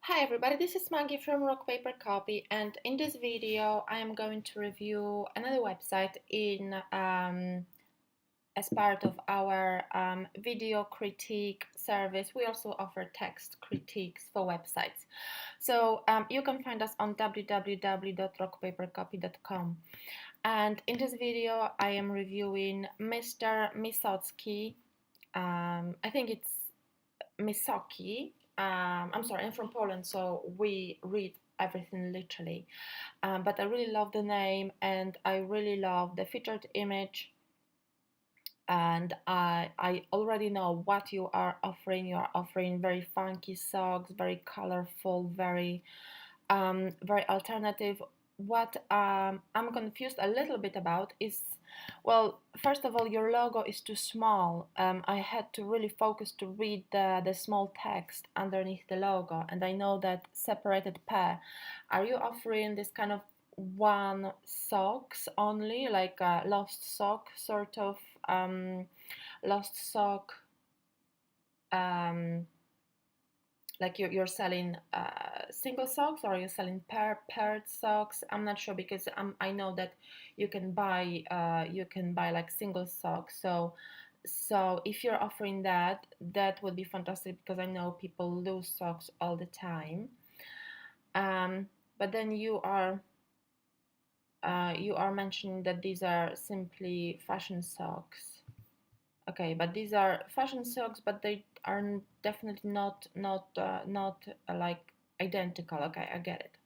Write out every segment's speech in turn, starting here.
Hi everybody, this is Maggie from Rock Paper Copy, and in this video I am going to review another website as part of our video critique service. We also offer text critiques for websites. So you can find us on www.rockpapercopy.com, and in this video I am reviewing Mr. MiSocki. I think it's MiSocki. I'm sorry, I'm from Poland, so we read everything literally. But I really love the name and I really love the featured image. And I already know what you are offering. You are offering very funky socks, very colorful, very alternative. What I'm confused a little bit about is, well, first of all, your logo is too small. I had to really focus to read the small text underneath the logo, and I know that separated pair. Are you offering this kind of one socks only, like a lost sock sort of lost sock? Um, like you're selling single socks, or you're selling paired socks? I'm not sure, because I know that you can buy like single socks. So if you're offering that, that would be fantastic, because I know people lose socks all the time. But then you are mentioning that these are simply fashion socks. Okay, but these are fashion socks, but they are definitely not like identical. Okay, I get it.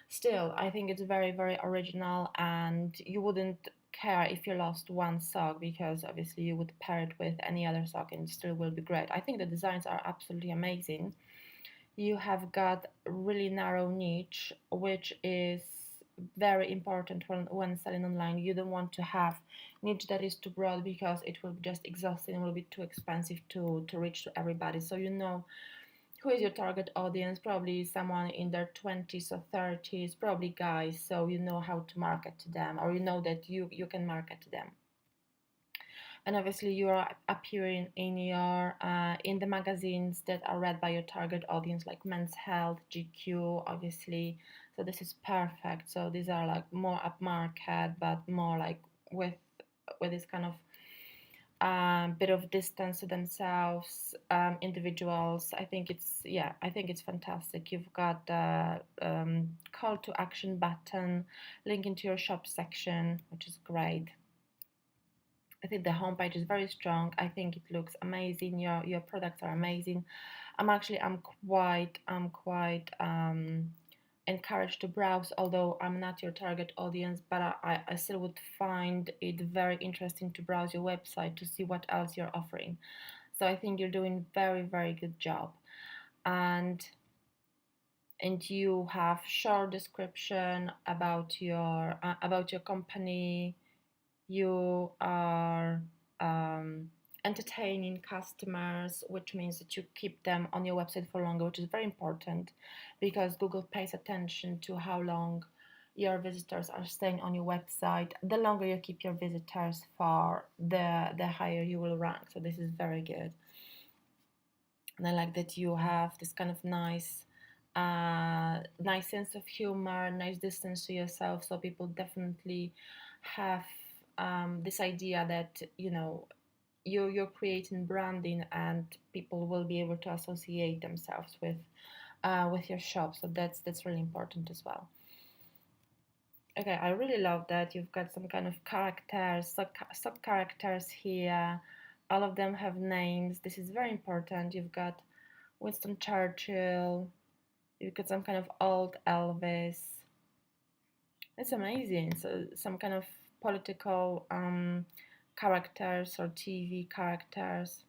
Still, I think it's very original, and you wouldn't care if you lost one sock, because obviously you would pair it with any other sock and it still will be great. I think the designs are absolutely amazing. You have got really narrow niche, which is very important when selling online. You don't want to have niche that is too broad, because it will be just exhausting and will be too expensive to reach to everybody. So you know who is your target audience, probably someone in their 20s or 30s, probably guys, so you know how to market to them, or you know that you can market to them. And obviously you are appearing in the magazines that are read by your target audience, like Men's Health, GQ, obviously. So this is perfect. So these are like more upmarket, but more like with this kind of bit of distance to themselves, individuals. I think it's fantastic. You've got the call to action button, link into your shop section, which is great. I think the homepage is very strong. I think it looks amazing. Your products are amazing. I'm quite encouraged to browse, although I'm not your target audience, but I still would find it very interesting to browse your website to see what else you're offering. So I think you're doing very good job. And you have short description about your company. You are entertaining customers, which means that you keep them on your website for longer, which is very important, because Google pays attention to how long your visitors are staying on your website. The longer you keep your visitors for, the higher you will rank. So this is very good. And I like that you have this kind of nice sense of humor, nice distance to yourself. So people definitely have this idea that you're creating branding, and people will be able to associate themselves with your shop. So that's really important as well. Okay, I really love that you've got some kind of characters, sub characters here. All of them have names. This is very important. You've got Winston Churchill. You've got some kind of old Elvis. It's amazing. So some kind of political characters or TV characters.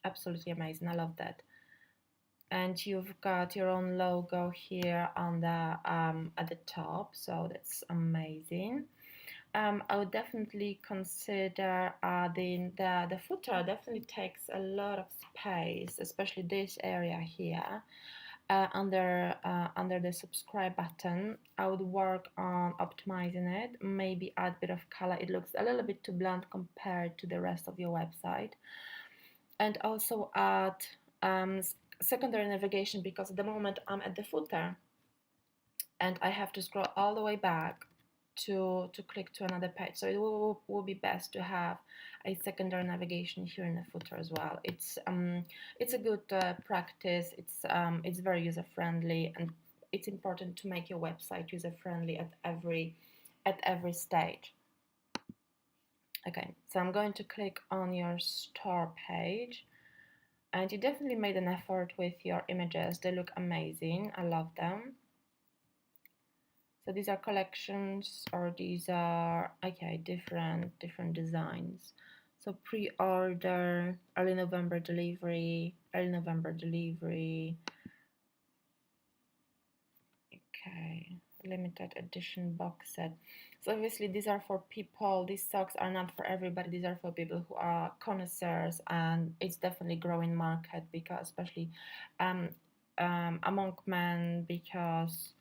Absolutely amazing. I love that. And you've got your own logo here on the at the top, so that's amazing. I would definitely consider adding the footer. Definitely takes a lot of space, especially this area here. Under the subscribe button, I would work on optimizing it, maybe add a bit of color. It looks a little bit too blunt compared to the rest of your website. And also add secondary navigation, because at the moment I'm at the footer and I have to scroll all the way back to click to another page. So it will be best to have a secondary navigation here in the footer as well. It's a good practice. It's very user friendly, and it's important to make your website user friendly at every stage. Okay, so I'm going to click on your store page, and you definitely made an effort with your images. They look amazing. I love them. So these are collections, or these are, okay, different designs. So pre-order, early November delivery, okay, limited edition box set. So obviously these are for people, these socks are not for everybody, these are for people who are connoisseurs, and it's definitely growing market, because especially among men, because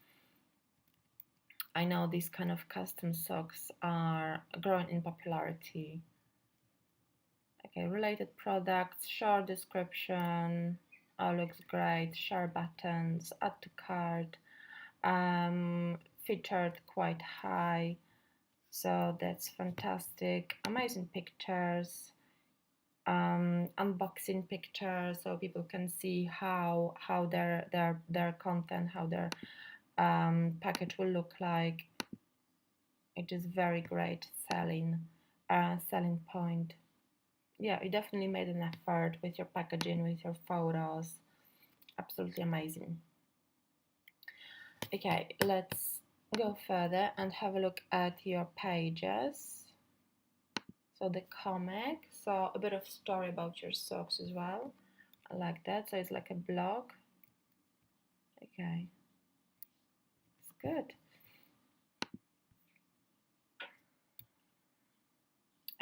I know these kind of custom socks are growing in popularity. Okay, related products, short description, all looks great, share buttons, add to cart, featured quite high, so that's fantastic. Amazing pictures, unboxing pictures, so people can see how their content, how their package will look like. It is very great selling point. Yeah, you definitely made an effort with your packaging, with your photos. Absolutely amazing. Okay, let's go further and have a look at your pages. So the comic, so a bit of story about your socks as well. I like that. So it's like a blog. Okay, it's good.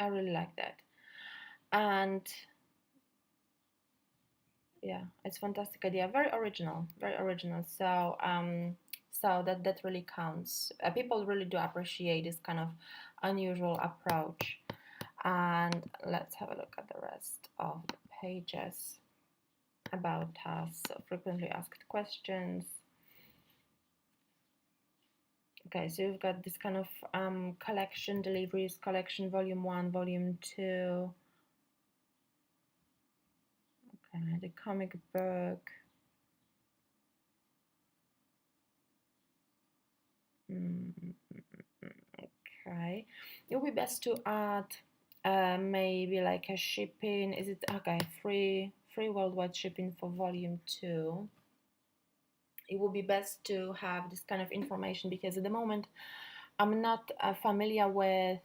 I really like that. And yeah, it's a fantastic idea. Very original, very original. So so that really counts. People really do appreciate this kind of unusual approach. And let's have a look at the rest of the pages. About us, so frequently asked questions. Okay, so you've got this kind of collection deliveries, collection volume 1, volume 2. Okay, the comic book. Okay, it would be best to add maybe like a shipping. Is it okay? Free worldwide shipping for volume 2. It would be best to have this kind of information, because at the moment I'm not familiar with,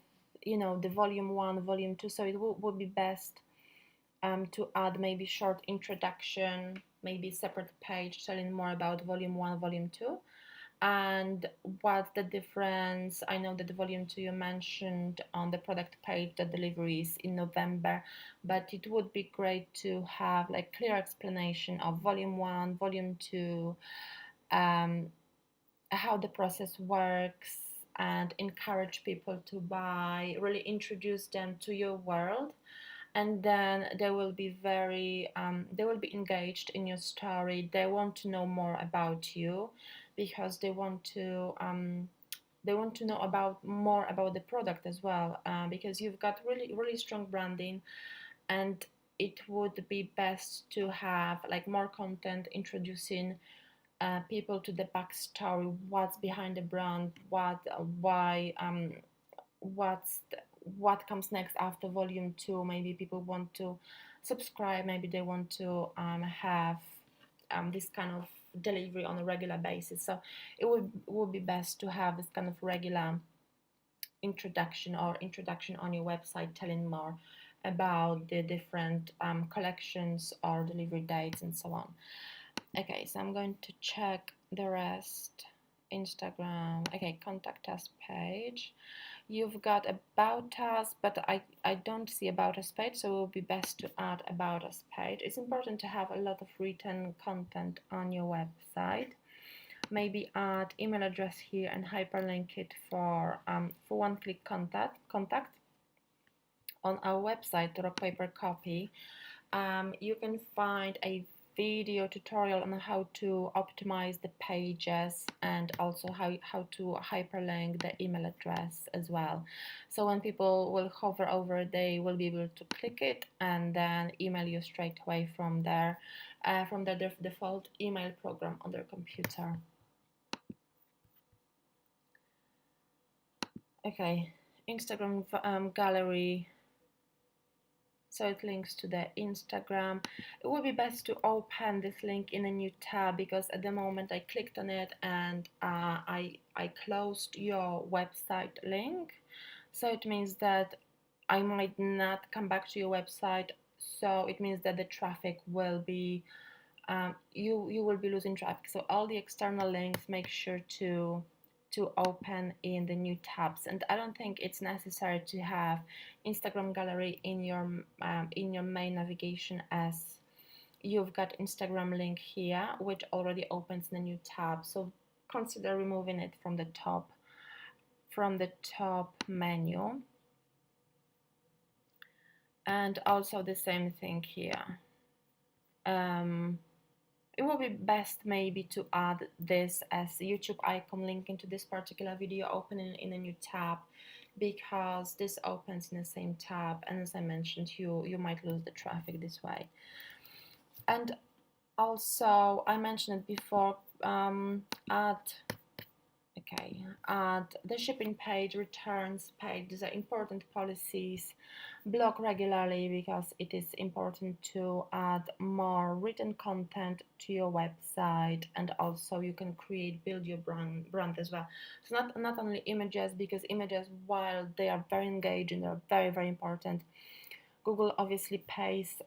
you know, the volume 1, volume 2. So it would be best to add maybe short introduction, maybe separate page telling more about volume 1, volume 2, and what's the difference. I know that the volume 2 you mentioned on the product page that delivery is in November, but it would be great to have like clear explanation of volume 1, volume 2, how the process works, and encourage people to buy, really introduce them to your world, and then they will be they will be engaged in your story. They want to know more about you, because they want to know about more about the product as well, because you've got really strong branding, and it would be best to have like more content introducing people to the backstory, what's behind the brand, what comes next after volume 2. Maybe people want to subscribe, maybe they want to have this kind of delivery on a regular basis. So it would be best to have this kind of regular introduction on your website, telling more about the different collections or delivery dates and so on. Okay, so I'm going to check the rest. Instagram. Okay, contact us page. You've got about us, but I don't see about us page, so it will be best to add about us page. It's important to have a lot of written content on your website. Maybe add email address here and hyperlink it for one-click contact. On our website, Rock Paper Copy, you can find a video tutorial on how to optimize the pages and also how to hyperlink the email address as well. So when people will hover over, they will be able to click it and then email you straight away from their default email program on their computer. Okay, Instagram gallery. So it links to the Instagram. It would be best to open this link in a new tab, because at the moment I clicked on it and I closed your website link. So it means that I might not come back to your website. So it means that the traffic will be you will be losing traffic. So all the external links, make sure to open in the new tabs. And I don't think it's necessary to have Instagram gallery in your main navigation, as you've got Instagram link here, which already opens in a new tab. So consider removing it from the top menu. And also the same thing here. It will be best maybe to add this as YouTube icon link into this particular video, opening in a new tab, because this opens in the same tab, and as I mentioned, you might lose the traffic this way. And also, I mentioned it before, add the shipping page, returns page. These are important policies. Blog regularly, because it is important to add more written content to your website, and also you can build your brand as well. So not only images, because images, while they are very engaging, they're very, very important, Google obviously pays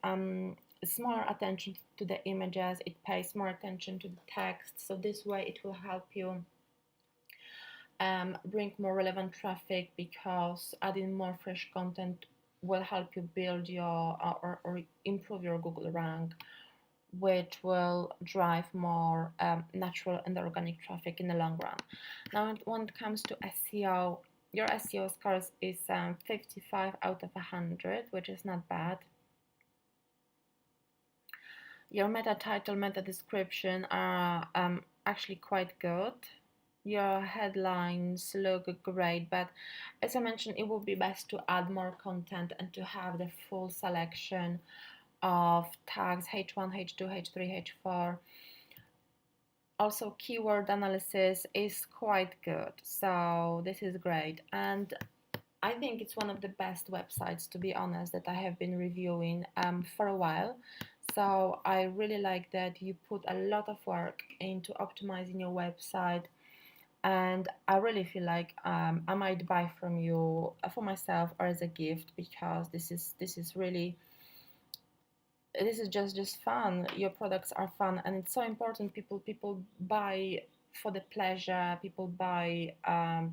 smaller attention to the images. It pays more attention to the text. So this way it will help you bring more relevant traffic, because adding more fresh content will help you build your or improve your Google rank, which will drive more natural and organic traffic in the long run. Now, when it comes to SEO, your SEO score is 55 out of 100, which is not bad. Your meta title, meta description are actually quite good. Your headlines look great, but as I mentioned, it would be best to add more content and to have the full selection of tags H1, H2, H3, H4. Also, keyword analysis is quite good, so this is great. And I think it's one of the best websites, to be honest, that I have been reviewing for a while. So I really like that you put a lot of work into optimizing your website, and I really feel like I might buy from you for myself or as a gift, because this is just fun. Your products are fun, and it's so important. People buy for the pleasure. People buy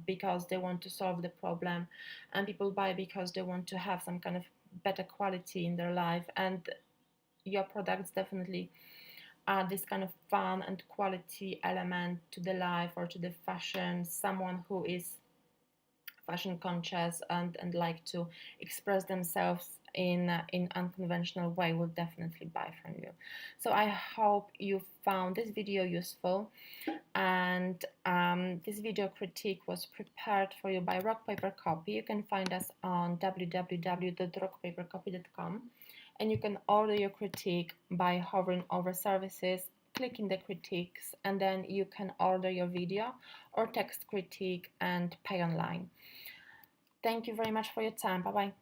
because they want to solve the problem, and people buy because they want to have some kind of better quality in their life. And your products definitely add this kind of fun and quality element to the life or to the fashion. Someone who is fashion conscious and like to express themselves in unconventional way will definitely buy from you. So I hope you found this video useful, and this video critique was prepared for you by Rock Paper Copy. You can find us on www.rockpapercopy.com, and you can order your critique by hovering over services, clicking the critiques, and then you can order your video or text critique and pay online. Thank you very much for your time. Bye bye.